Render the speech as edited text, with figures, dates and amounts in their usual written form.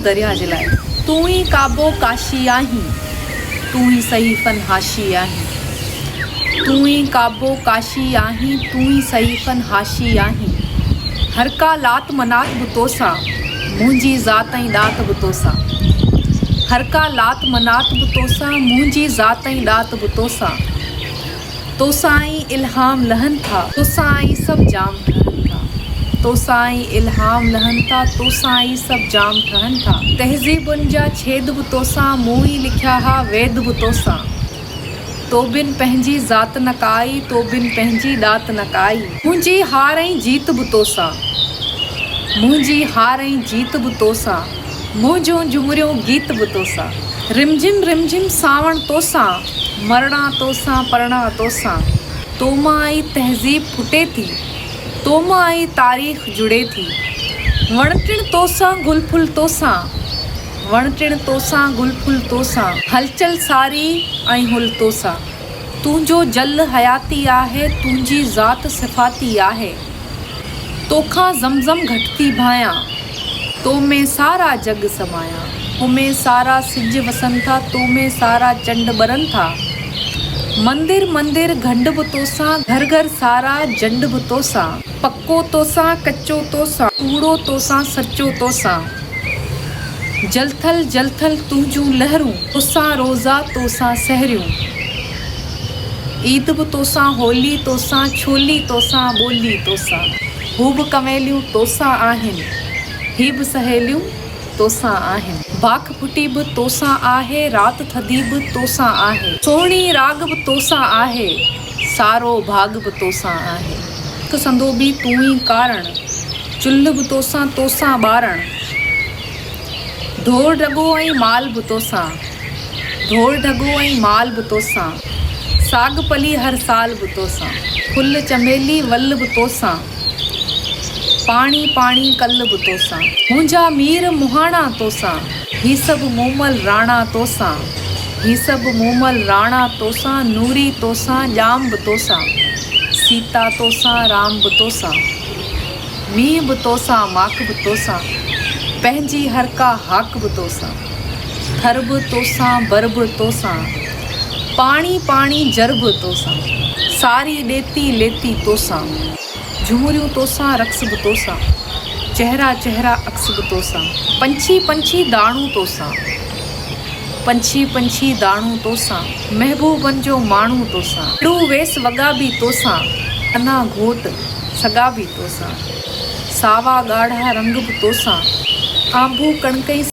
दरिया जे लाइ। तूं ही काबो काशी आहीं, तूं ही सही फनहाशी आहीं। तूं ही काबो काशी आहीं, तूं ही सही फनहाशी आहीं। हर का लात मनात बि तोसां, मुंहिंजी ज़ात ऐं ॾात बि तोसां। हर का लात मनात बि तोसां, मुंहिंजी ज़ात ऐं ॾात बि तोसां। तोसां ई इल्हाम लहनि था, तोसां ई सभु जाम ठहनि था। तोसां ई इल्हाम लहनि था, तोसां ई सभु जाम ठहनि था। तहज़ीबुनि जा छेद बि तोसां, मूं ई लिखिया हा वेद बि तोसां। तो बिन पंहिंजी ज़ात न काई, तो बिन पंहिंजी ॾात न काई। मुंहिंजी हार ऐं जीत बि तोसां, मुंहिंजी हार ऐं जीत बि तोसां। मुंहिंजो झुमरियो गीत बि तोसां। रिमझिम रिमझिम सावण तोसां, मरणा तोसां परणा तोसां। तो मां ई तहज़ीब फुटे थी, तो मां ई तारीख़ जुड़े थी। वण टिण तोसां गुल फुल तोसां, वण टिण तोसां गुल फुल तोसां। हलचल सारी ऐं हुल तोसां। तुंहिंजो जल हयाती आहे, तुंहिंजी ज़ात सिफ़ाती आहे। तोखां ज़मज़म घटती भायां, तो में सारा जग समाया। तो में सारा सिज वसनि था, तो में सारा चंड ॿरनि था। मंदिर मंदिर घंड बि तोसां, घर घर सारा जंड बि तोसां। पक्को तोसां कच्चो तोसां, कूड़ो तोसां सचो तोसां। जलथल जलथल तुंहिंजूं लहरूं, तोसां रोज़ा तोसां सहरियूं। ईद बि तोसां, होली तोसां, छोली तोसां, ॿोली तोसां। हू बि कवेलियूं तोसां आहिनि, ही बि सहेलियूं तोसां आहिनि। भाख फुटी बि तोसां आहे, राति थधी बि तोसां आहे। सोहिणी राग बि तोसां आहे, सारो भाग बि तोसां आहे। हिकु संदो बि तूं ई कारण, चुल्ह बि तोसां, तोसां ॿारण। ढोर ढगो ऐं माल बि तोसां, ढोर ढगो ऐं माल बि तोसां। साग पली हर साल बि तोसां, फुल चमेली वल बि तोसां। पाणी पाणी कल बि तोसां, मुंहिंजा मीर मुहाणा तोसां। ही सभु मूमल राणा तोसां, ही सभु मूमल राणा तोसां। नूरी तोसां, ॼाम बि तोसां, सीता तोसां, राम बि तोसां। मींहुं बि तोसां, माख बि तोसां, पंहिंजी हर का हाक बि तोसां। थर बि तोसां, बर बि तोसां, पाणी पाणी जर बि तोसां। सारी ॾेती लेती तोसां, झुमरियूं तोसां, रक़्स बि तोसां। चहिरा चहिरा अक्स बि तोसां। पंछी पंछी दाणू तोसां, पंछी पंछी दाणू तोसां। महबूबनि जो माण्हू तोसां। टू वेस वॻा बि तोसां, अना घोट सॻा बि तोसां। सावा ॻाढ़ा रंग बि तोसां, आबू कणकई